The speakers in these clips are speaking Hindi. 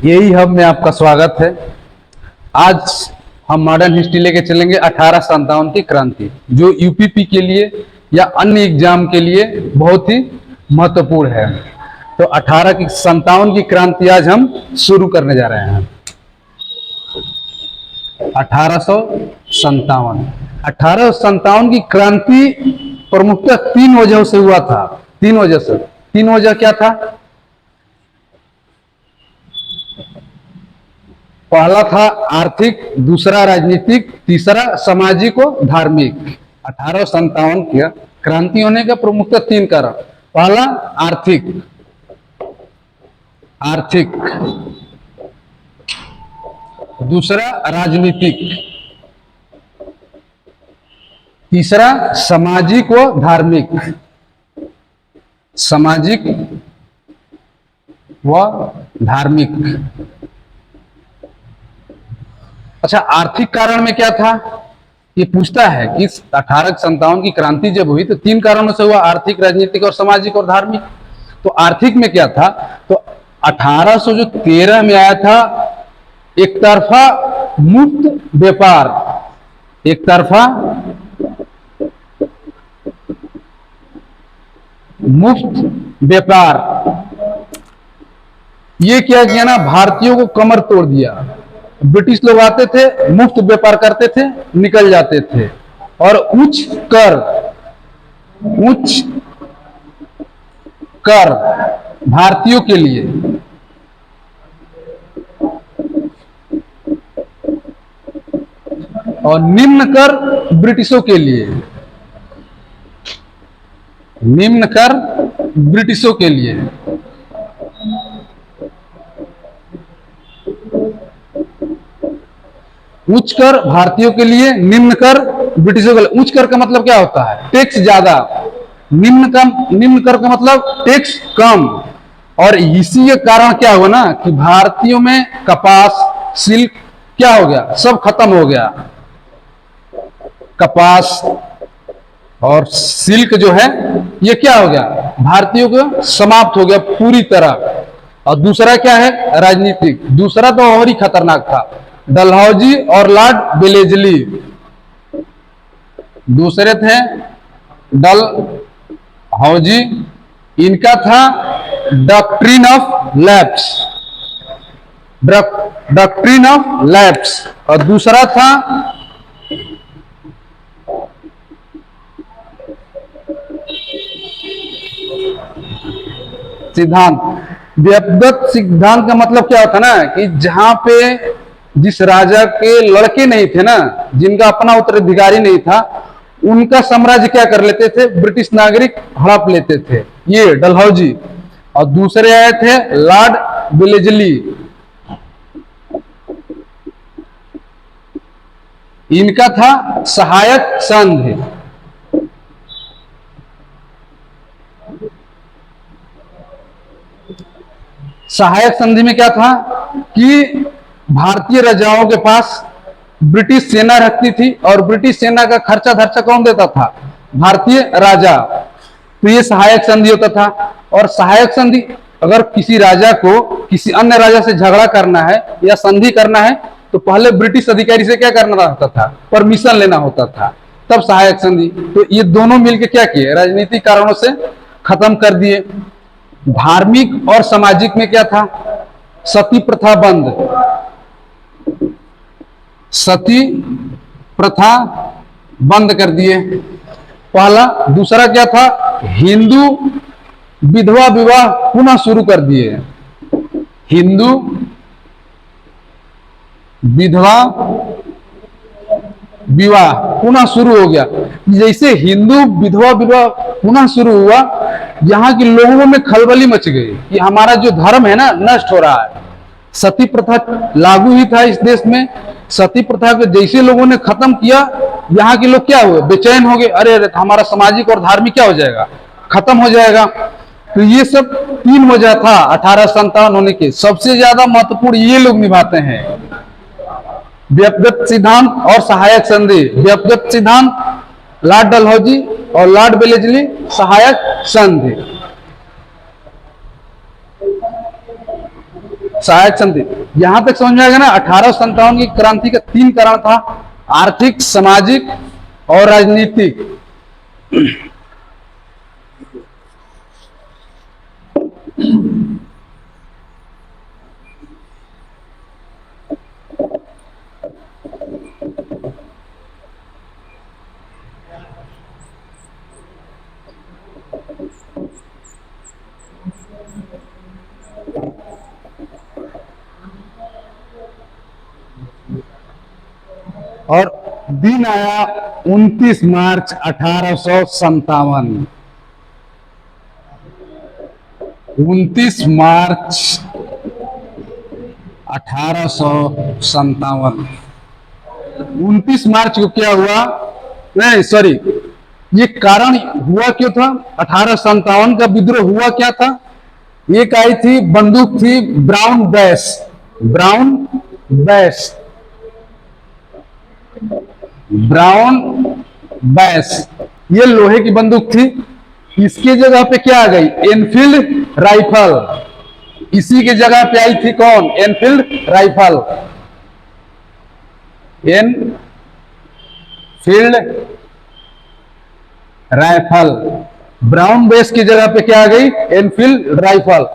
यही हब में आपका स्वागत है। आज हम मॉडर्न हिस्ट्री लेके चलेंगे 1857 की क्रांति, जो यूपीपी के लिए या अन्य एग्जाम के लिए बहुत ही महत्वपूर्ण है। तो 1857 की क्रांति आज हम शुरू करने जा रहे हैं। 1857 की क्रांति प्रमुखतः तीन वजहों से हुआ था। तीन वजह क्या था? पहला था आर्थिक, दूसरा राजनीतिक, तीसरा सामाजिक और धार्मिक। 1857 की क्रांति होने का प्रमुखतः तीन कारण। पहला आर्थिक, दूसरा राजनीतिक, तीसरा सामाजिक व धार्मिक। सामाजिक व धार्मिक। अच्छा, आर्थिक कारण में क्या था? ये पूछता है कि 1857 की क्रांति जब हुई तो तीन कारणों से हुआ, आर्थिक, राजनीतिक और सामाजिक और धार्मिक। तो आर्थिक में क्या था? तो 1813 में आया था एक तरफा मुक्त व्यापार। एक तरफा मुक्त व्यापार। ये क्या किया ना, भारतीयों को कमर तोड़ दिया। ब्रिटिश लोग आते थे, मुफ्त व्यापार करते थे, निकल जाते थे। और उच्च कर भारतीयों के लिए, और निम्न कर ब्रिटिशों के लिए। निम्न कर ब्रिटिशों के लिए। उच्च कर भारतीयों के लिए, निम्न कर ब्रिटिशों के लिए। उच्च कर का मतलब क्या होता है? टैक्स ज्यादा। निम्न कर का मतलब टैक्स कम। और इसी के कारण क्या हुआ ना कि भारतीयों में कपास, सिल्क क्या हो गया? सब खत्म हो गया। कपास और सिल्क जो है ये क्या हो गया? भारतीयों को समाप्त हो गया पूरी तरह। और दूसरा क्या है? राजनीतिक। दूसरा तो और ही खतरनाक था, डलहौजी और लॉर्ड वेलेस्ली। दूसरे थे डलहौजी, इनका था doctrine of lapse. Doctrine of lapse. और दूसरा था सिद्धांत। व्यक्तिगत सिद्धांत का मतलब क्या होता ना कि जहां पे जिस राजा के लड़के नहीं थे ना, जिनका अपना उत्तराधिकारी नहीं था, उनका साम्राज्य क्या कर लेते थे? ब्रिटिश नागरिक हड़प लेते थे। ये डलहौजी। और दूसरे आए थे लॉर्ड वेलेस्ली। इनका था सहायक संघ। सहायक संधि में क्या था कि भारतीय राजाओं के पास ब्रिटिश सेना रहती थी, और ब्रिटिश सेना का खर्चा धर्चा कौन देता था? भारतीय राजा। तो ये सहायक संधि होता था। और सहायक संधि, अगर किसी राजा को किसी अन्य राजा से झगड़ा करना है या संधि करना है तो पहले ब्रिटिश अधिकारी से क्या करना होता था? परमिशन लेना होता था, तब सहायक संधि। तो ये दोनों मिलकर क्या किए? राजनीतिक कारणों से खत्म कर दिए। धार्मिक और सामाजिक में क्या था? सती प्रथा बंद। सती प्रथा बंद कर दिए, पहला। दूसरा क्या था? हिंदू विधवा विवाह पुनः शुरू कर दिए। हिंदू विधवा विवाह पुनः शुरू हो गया। जैसे हिंदू विधवा विवाह पुनः शुरू हुआ, यहां के लोगों में खलबली मच गई कि हमारा जो धर्म है ना नष्ट हो रहा है। सती प्रथा लागू ही था इस देश में। सती प्रथा को जैसे लोगों ने खत्म किया, यहाँ के लोग क्या हुए? बेचैन हो गए। अरे अरे, हमारा सामाजिक और धार्मिक क्या हो जाएगा? खत्म हो जाएगा। तो ये सब तीन वजह था 1857 होने के। सबसे ज्यादा महत्वपूर्ण ये लोग निभाते हैं, व्यक्तिगत सिद्धांत और सहायक संधि। व्यक्तिगत सिद्धांत लॉर्ड डलहौजी और लॉर्ड वेलेस्ली, सहायक संधि। सहायक संधि। यहां तक समझ में आएगा ना। 1857 की क्रांति का 3 कारण था, आर्थिक, सामाजिक और राजनीतिक। और दिन आया 29 मार्च 1857। 29 मार्च 1857। 29 मार्च को क्या हुआ, नहीं सॉरी, ये कारण हुआ क्यों था? 1857 का विद्रोह हुआ क्या था? एक आई थी बंदूक, थी brown bash. Brown bash, brown bash, ये लोहे की बंदूक थी। इसकी जगह पे क्या आ गई? Enfield rifle. इसी के जगह पे आई थी कौन? Enfield rifle. Enfield rifle. Brown base की जगह पे क्या आ गई? Enfield rifle.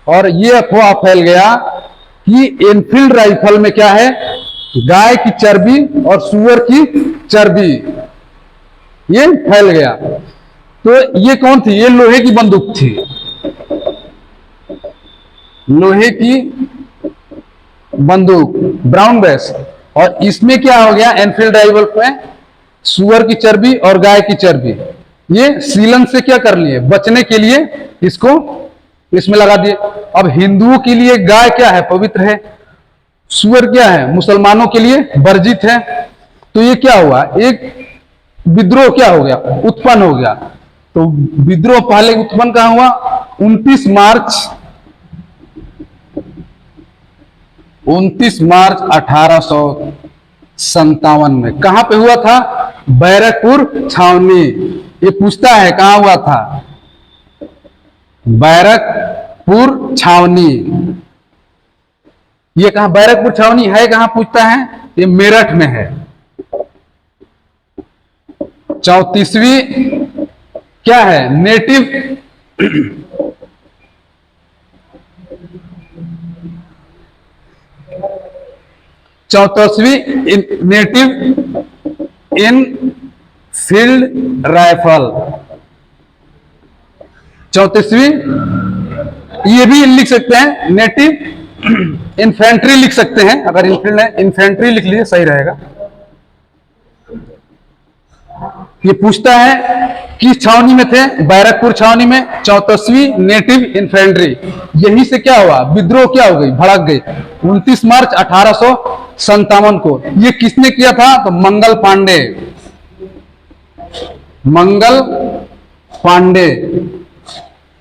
और ये अफवाह फैल गया कि एनफील्ड राइफल में क्या है? गाय की चर्बी और सुअर की चर्बी। ये फैल गया। तो ये कौन थी? ये लोहे की बंदूक थी, लोहे की बंदूक, ब्राउन बेस। और इसमें क्या हो गया? एनफील्ड राइफल पे सुअर की चर्बी और गाय की चर्बी। ये सीलन से क्या कर लिए? बचने के लिए इसको इसमें लगा दिए। अब हिंदुओं के लिए गाय क्या है? पवित्र है। सुअर क्या है? मुसलमानों के लिए वर्जित है। तो ये क्या हुआ? एक विद्रोह क्या हो गया? उत्पन्न हो गया। तो विद्रोह पहले उत्पन्न कहां हुआ? 29 मार्च 1857 में। कहां पे हुआ था? बैरकपुर छावनी। ये पूछता है कहां हुआ था? बैरकपुर छावनी। ये कहां? बैरकपुर छावनी है कहां? पूछता है। ये मेरठ में है। 34वीं क्या है? नेटिव 34वीं नेटिव इनफील्ड राइफल। 34वीं, ये भी लिख सकते हैं नेटिव इन्फेंट्री लिख सकते हैं। अगर इनफील्ड है, इन्फेंट्री लिख लीजिए, सही रहेगा। ये पूछता है किस छावनी में थे? बैरकपुर छावनी में। 34वीं नेटिव इन्फेंट्री। यहीं से क्या हुआ? विद्रोह क्या हो गई? भड़क गई 29 मार्च 1857 को। ये किसने किया था? तो मंगल पांडे। मंगल पांडे।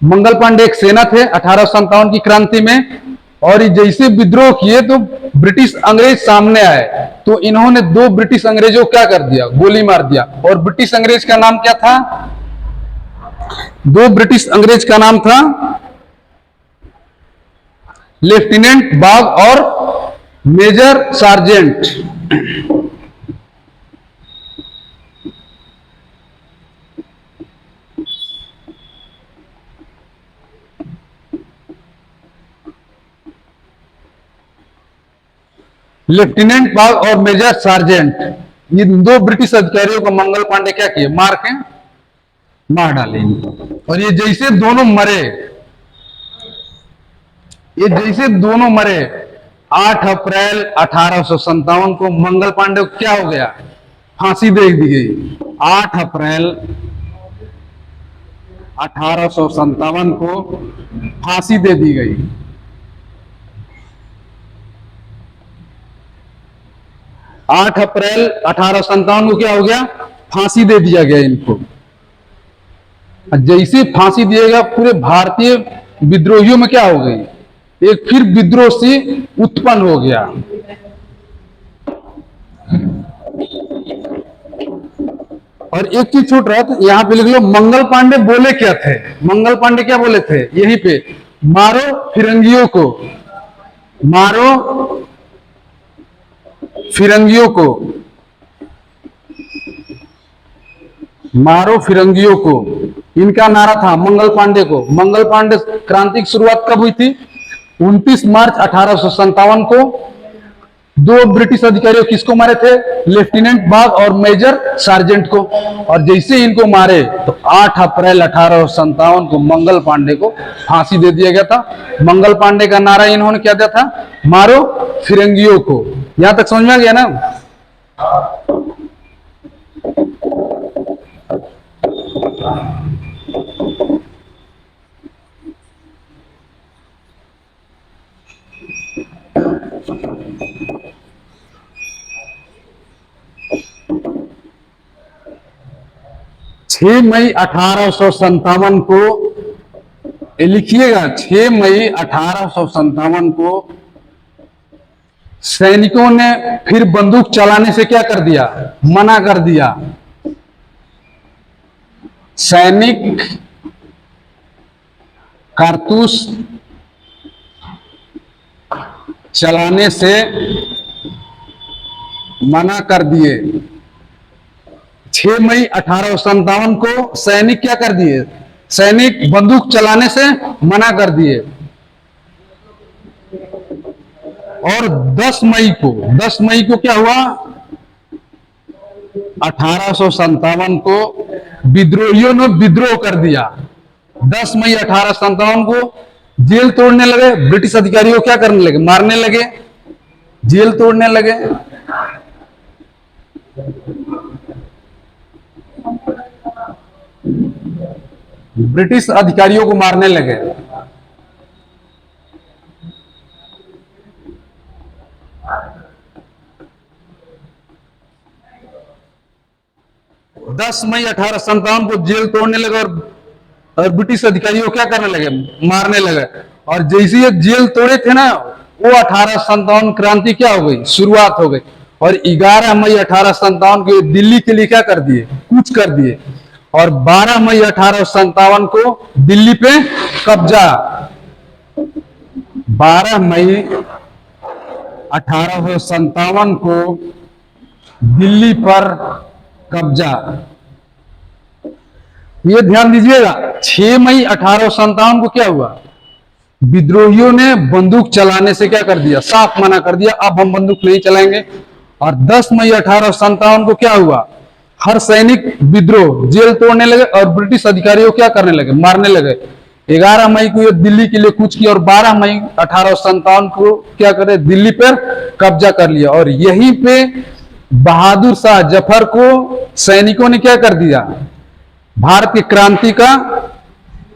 मंगल पांडे एक सेना थे 1857 की क्रांति में। और ये जैसे विद्रोह किए तो ब्रिटिश अंग्रेज सामने आए। तो इन्होंने 2 ब्रिटिश अंग्रेजों को क्या कर दिया? गोली मार दिया। और ब्रिटिश अंग्रेज का नाम क्या था? 2 ब्रिटिश अंग्रेज का नाम था लेफ्टिनेंट बाग और मेजर सार्जेंट। लेफ्टिनेंट बाग और मेजर सार्जेंट। ये 2 ब्रिटिश अधिकारियों को मंगल पांडे क्या किए? मार के मार डाले इनको। और ये जैसे दोनों मरे, ये जैसे दोनों मरे 8 अप्रैल 1857 को मंगल पांडे को क्या हो गया? फांसी दे दी गई। 8 अप्रैल 1857 को फांसी दे दी गई। 8 अप्रैल 1857 को क्या हो गया? फांसी दे दिया गया इनको। जैसे फांसी दिएगा, पूरे भारतीय विद्रोहियों में क्या हो गई? एक फिर विद्रोह से उत्पन्न हो गया। और एक चीज छूट रहा था, यहां पे लिख लो, मंगल पांडे बोले क्या थे? मंगल पांडे क्या बोले थे? यहीं पे, मारो फिरंगियों को, मारो फिरंगियों को, मारो फिरंगियों को, इनका नारा था मंगल पांडे को। मंगल पांडे क्रांति की शुरुआत कब हुई थी? 29 मार्च 1857 को। दो ब्रिटिश अधिकारियों किसको मारे थे? लेफ्टिनेंट बाग और मेजर सार्जेंट को। और जैसे इनको मारे तो 8 अप्रैल 1857 को मंगल पांडे को फांसी दे दिया गया था। मंगल पांडे का नारा इन्होंने क्या दिया था? मारो फिरंगियों को। यहां तक समझ में आ गया ना? 6 मई 1857 को, लिखिएगा, 6 मई 1857 को सैनिकों ने फिर बंदूक चलाने से क्या कर दिया? मना कर दिया। सैनिक कारतूस चलाने से मना कर दिए। 6 मई 1857 को सैनिक क्या कर दिए? सैनिक बंदूक चलाने से मना कर दिए। और 10 मई को क्या हुआ? 1857 को विद्रोहियों ने विद्रोह कर दिया। 10 मई 1857 को जेल तोड़ने लगे। ब्रिटिश अधिकारियों को क्या करने लगे? मारने लगे, जेल तोड़ने लगे। ब्रिटिश अधिकारियों को मारने लगे। दस मई 1857 को जेल तोड़ने लगे और ब्रिटिश अधिकारियों को क्या करने लगे? मारने लगे। और जैसे ये जेल तोड़े थे ना, वो 1857 क्रांति क्या हो गई? शुरुआत हो गई। और 11 मई 1857 को दिल्ली के लिए क्या कर दिए? कूच कर दिए। और 12 मई 1857 को दिल्ली पे कब्जा। 12 मई 1857 को दिल्ली पर कब्जा। ये ध्यान दीजिएगा, 6 मई 1857 को क्या हुआ? विद्रोहियों ने बंदूक चलाने से क्या कर दिया? साफ मना कर दिया, अब हम बंदूक नहीं चलाएंगे। और 10 मई 1857 को क्या हुआ? हर सैनिक विद्रोह, जेल तोड़ने लगे और ब्रिटिश अधिकारियों को क्या करने लगे? मारने लगे। 11 मई को ये दिल्ली के लिए कूच किया और 12 मई 1857 को क्या करे? दिल्ली पर कब्जा कर लिया। और यहीं पे बहादुर शाह जफर को सैनिकों ने क्या कर दिया? भारत की क्रांति का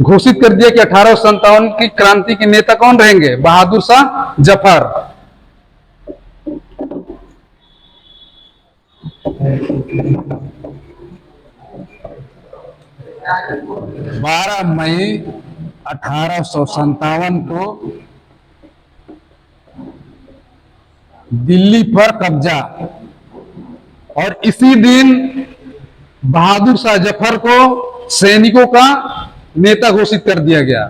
घोषित कर दिया कि 1857 की क्रांति के नेता कौन रहेंगे? बहादुर शाह जफर। 12 मई 1857 को दिल्ली पर कब्जा। और इसी दिन बहादुर शाह जफर को सैनिकों का नेता घोषित कर दिया गया।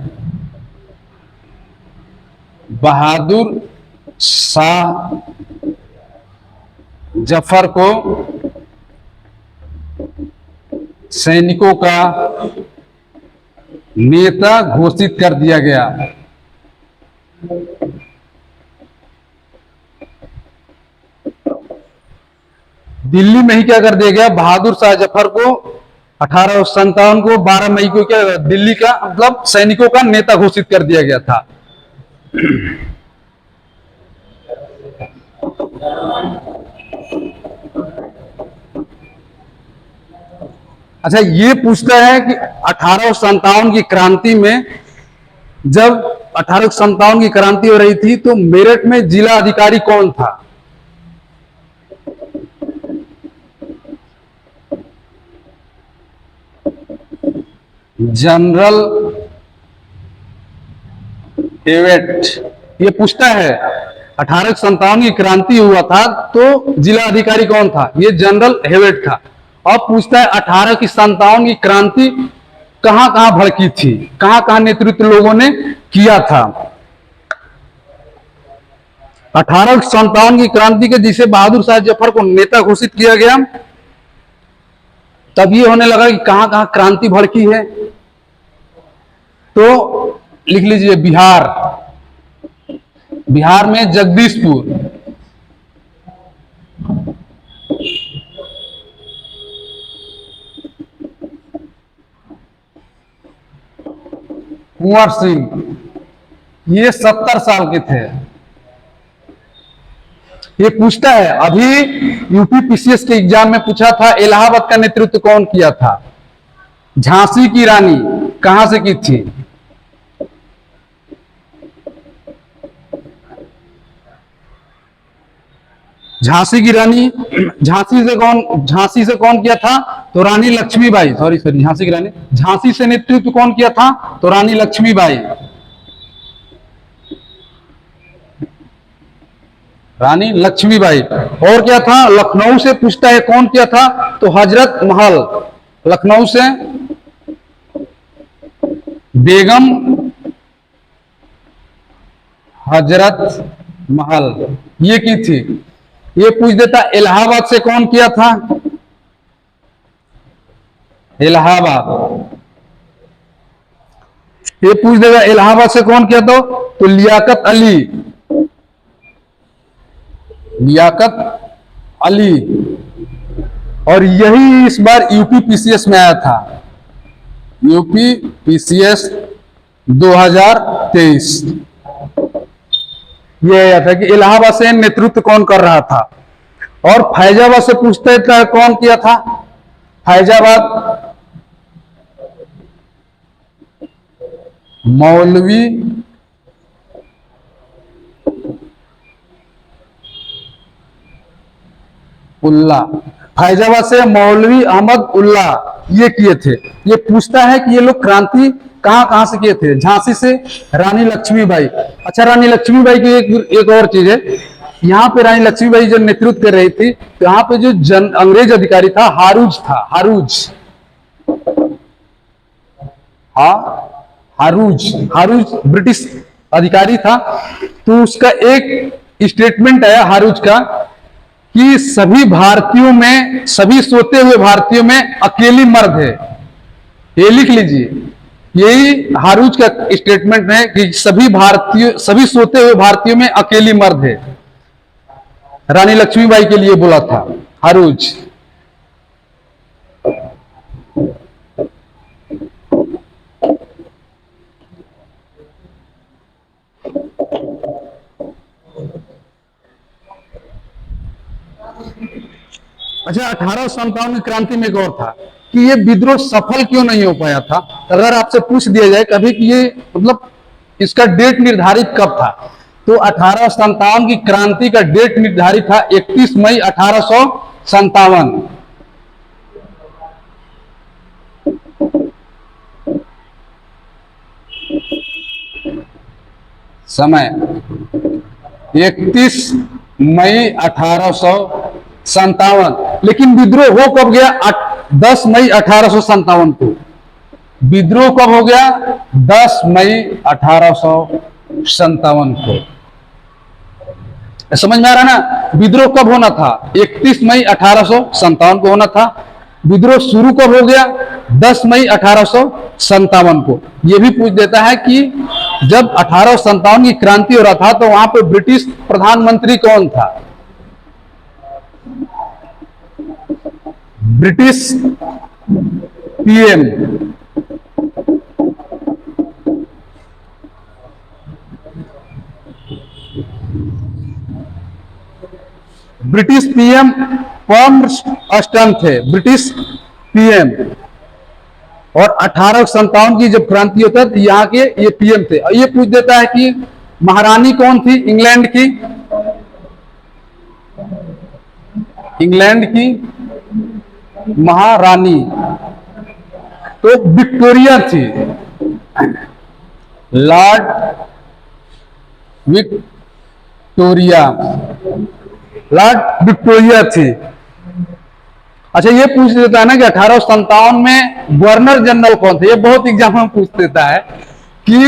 बहादुर शाह जफर को सैनिकों का नेता घोषित कर दिया गया। दिल्ली में ही क्या कर दिया गया? बहादुर शाह जफर को 1857 को 12 मई को क्या दिल्ली का मतलब सैनिकों का नेता घोषित कर दिया गया था। अच्छा, ये पूछता है कि 1857 की क्रांति में, जब 1857 की क्रांति हो रही थी तो मेरठ में जिला अधिकारी कौन था? जनरल हेवेट। ये पूछता है 1857 की क्रांति हुआ था तो जिला अधिकारी कौन था? ये जनरल हेवेट था। अब पूछता है 1857 की क्रांति कहां कहां भड़की थी, कहां कहां नेतृत्व लोगों ने किया था? 1857 की क्रांति के जिसे बहादुर शाह जफर को नेता घोषित किया गया, तब ये होने लगा कि कहां कहां क्रांति भड़की है। तो लिख लीजिए बिहार, बिहार में जगदीशपुर, कुंवर सिंह, ये 70 साल के थे। ये पूछता है, अभी यूपी पीसीएस के एग्जाम में पूछा था इलाहाबाद का नेतृत्व कौन किया था? झांसी की रानी कहां से की थी? झांसी की रानी, झांसी से कौन किया था? तो रानी लक्ष्मीबाई, सॉरी झांसी की रानी, झांसी से नेतृत्व कौन किया था? तो रानी लक्ष्मीबाई, रानी लक्ष्मीबाई। और क्या था? लखनऊ से पूछता है कौन किया था? तो हजरत महल, लखनऊ से बेगम हजरत महल ये की थी। ये पूछ देता इलाहाबाद से कौन किया था? इलाहाबाद, ये पूछ देगा इलाहाबाद से कौन किया तो लियाकत अली, लियाकत अली। और यही इस बार यूपी पीसीएस में आया था, यूपी पीसीएस 2023। ये आया था कि इलाहाबाद से नेतृत्व कौन कर रहा था। और फैजाबाद से पूछते था कौन किया था? फैजाबाद मौलवी उल्ला, फैजाबाद से मौलवी अहमद उल्ला ये किए थे। ये पूछता है कि ये लोग क्रांति कहां कहां से किए थे? झांसी से रानी लक्ष्मीबाई। अच्छा, रानी लक्ष्मीबाई की एक और चीज है, यहाँ पे रानी लक्ष्मीबाई जो नेतृत्व कर रही थी, तो यहाँ पे जो अंग्रेज अधिकारी था हारूज था, हारूज, हारूज ब्रिटिश अधिकारी था। तो उसका एक स्टेटमेंट है हारूज का कि सभी भारतीयों में, सभी सोते हुए भारतीयों में अकेली मर्द है। ये लिख लीजिए, यही हारूज का स्टेटमेंट है कि सभी सोते हुए भारतीयों में अकेली मर्द है। रानी लक्ष्मीबाई के लिए बोला था हारूज। अच्छा, 1857 की क्रांति में एक और था कि ये विद्रोह सफल क्यों नहीं हो पाया था। अगर आपसे पूछ दिया जाए कभी कि ये मतलब इसका डेट निर्धारित कब था, तो 1857 की क्रांति का डेट निर्धारित था 31 मई 1857। समय 31 मई 1857। लेकिन विद्रोह हो कब गया? 10 मई 1857 को। विद्रोह कब हो गया? 10 मई 1857 को। समझ में आ रहा ना? विद्रोह कब होना था? 31 मई 1857 को होना था। विद्रोह शुरू कब हो गया? 10 मई 1857 को। यह भी पूछ देता है कि जब 1857 की क्रांति हो रहा था तो वहां पे ब्रिटिश प्रधानमंत्री कौन था? ब्रिटिश पीएम, ब्रिटिश पीएम पॉम्सटन थे, ब्रिटिश पीएम। और 1857 की जब क्रांति होता है यहाँ के ये पीएम थे। और ये पूछ देता है कि महारानी कौन थी इंग्लैंड की? इंग्लैंड की महारानी तो विक्टोरिया थी, लॉर्ड विक्टोरिया, लॉर्ड विक्टोरिया थी। अच्छा, ये पूछ देता है ना कि 1857 में गवर्नर जनरल कौन थे? ये बहुत एग्जाम में पूछ देता है कि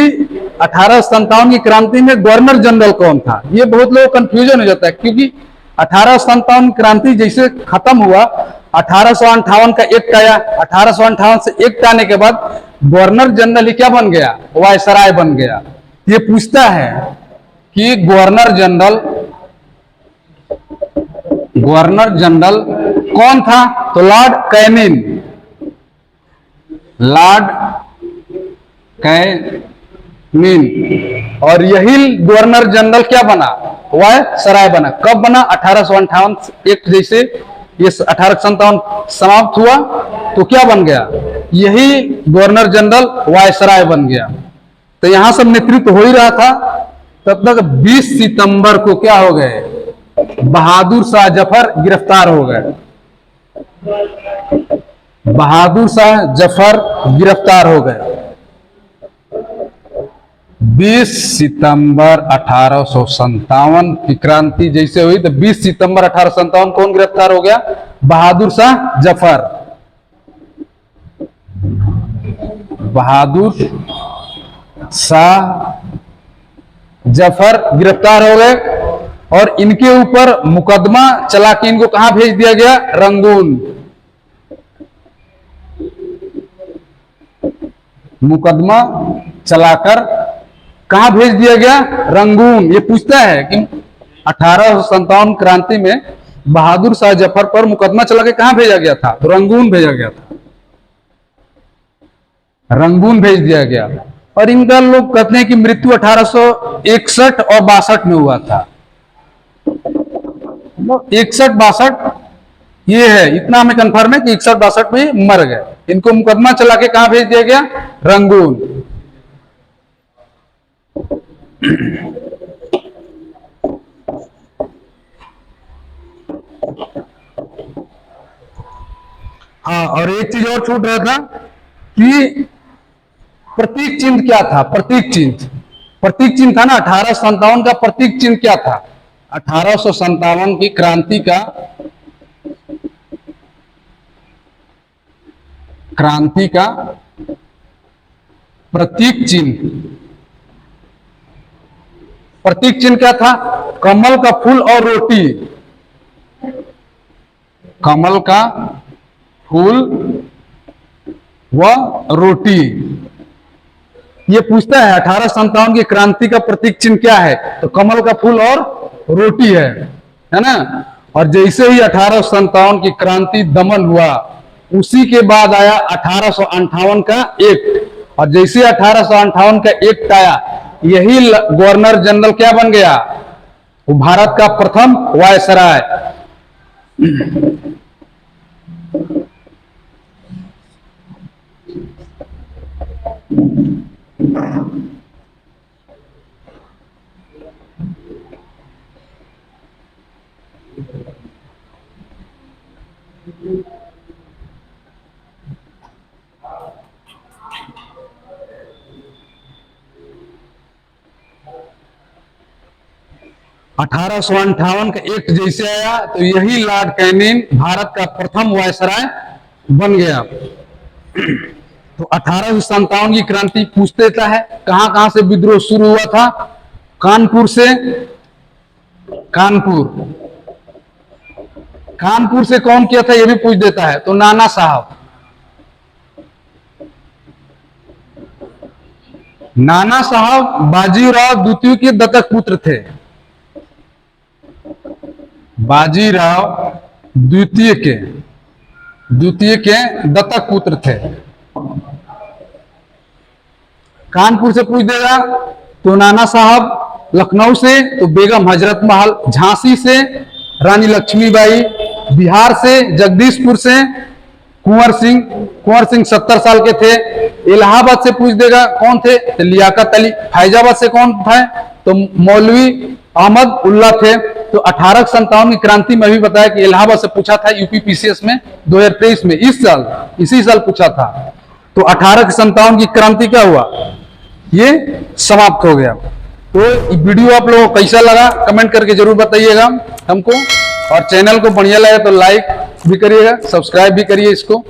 1857 की क्रांति में गवर्नर जनरल कौन था। ये बहुत लोग कंफ्यूजन हो जाता है, क्योंकि 1857 क्रांति जैसे खत्म हुआ, 1858 का एक्ट आया। 1858 से एक्ट आने के बाद गवर्नर जनरल ही क्या बन गया, वायसराय बन गया। ये पूछता है कि गवर्नर जनरल कौन था, तो लॉर्ड कैनिन, लॉर्ड कैनिन। और यही गवर्नर जनरल क्या बना, वायसराय बना। कब बना, 1858 एक्ट जैसे ये 1857 समाप्त हुआ तो क्या बन गया, यही गवर्नर जनरल वायसराय बन गया। तो यहां सब नेतृत्व हो ही रहा था। तब तक 20 सितंबर को क्या हो गए, बहादुर शाह जफर गिरफ्तार हो गए। बहादुर शाह जफर गिरफ्तार हो गए 20 सितंबर 1857 की क्रांति जैसे हुई, तो 20 सितंबर 1857 कौन गिरफ्तार हो गया, बहादुर शाह जफर। बहादुर शाह जफर गिरफ्तार हो गए और इनके ऊपर मुकदमा चला के इनको कहां भेज दिया गया, रंगून। मुकदमा चलाकर कहां भेज दिया गया, रंगून। ये पूछता है कि 1857 क्रांति में बहादुर शाह जफर पर मुकदमा चला के कहां भेजा गया था, तो रंगून भेजा गया था, रंगून भेज दिया गया। और इनका लोग कहते हैं कि मृत्यु 1861 और 62 में हुआ था। 61-62 ये है, इतना हमें कंफर्म है कि 61-62 में मर गए। इनको मुकदमा चला के कहां भेज दिया गया, रंगून। हाँ, और एक चीज और छूट रहा था कि प्रतीक चिन्ह क्या था, प्रतीक चिन्ह था ना 1857 का प्रतीक चिन्ह क्या था, 1857 की क्रांति का प्रतीक चिन्ह क्या था, कमल का फूल और रोटी। कमल का फूल व रोटी। ये पूछता है 1857 की क्रांति का प्रतीक चिन्ह क्या है, तो कमल का फूल और रोटी है ना। और जैसे ही 1857 की क्रांति दमन हुआ, उसी के बाद आया 1858 का एक्ट। और जैसे 1858 का एक्ट आया, यही गवर्नर जनरल क्या बन गया, वो भारत का प्रथम वायसराय। 1858 का एक्ट जैसे आया, तो यही लॉर्ड कैनिन भारत का प्रथम वायसराय बन गया। तो 1857 की क्रांति पूछ देता है कहां से विद्रोह शुरू हुआ था, कानपुर से। कानपुर से कौन किया था, यह भी पूछ देता है, तो नाना साहब। नाना साहब बाजीराव द्वितीय के दत्तक पुत्र थे। बाजीराव द्वितीय के दत्तक पुत्र थे। कानपुर से पूछ देगा तो नाना साहब, लखनऊ से तो बेगम हजरत महल, झांसी से रानी लक्ष्मीबाई, बिहार से जगदीशपुर से कुंवर सिंह 70 साल के थे। इलाहाबाद से पूछ देगा कौन थे, तो लियाकत अली। फैजाबाद से कौन था, तो मौलवी अहमद उल्ला थे। तो 1857 की क्रांति में भी बताया कि इलाहाबाद से पूछा था यूपीपीसीएस में 2023 में, इसी साल पूछा था। तो 1857 की क्रांति क्या हुआ, ये समाप्त हो गया। तो वीडियो आप लोगों को कैसा लगा कमेंट करके जरूर बताइएगा हमको, और चैनल को बढ़िया लगे तो लाइक भी करिएगा, सब्सक्राइब भी करिए इसको।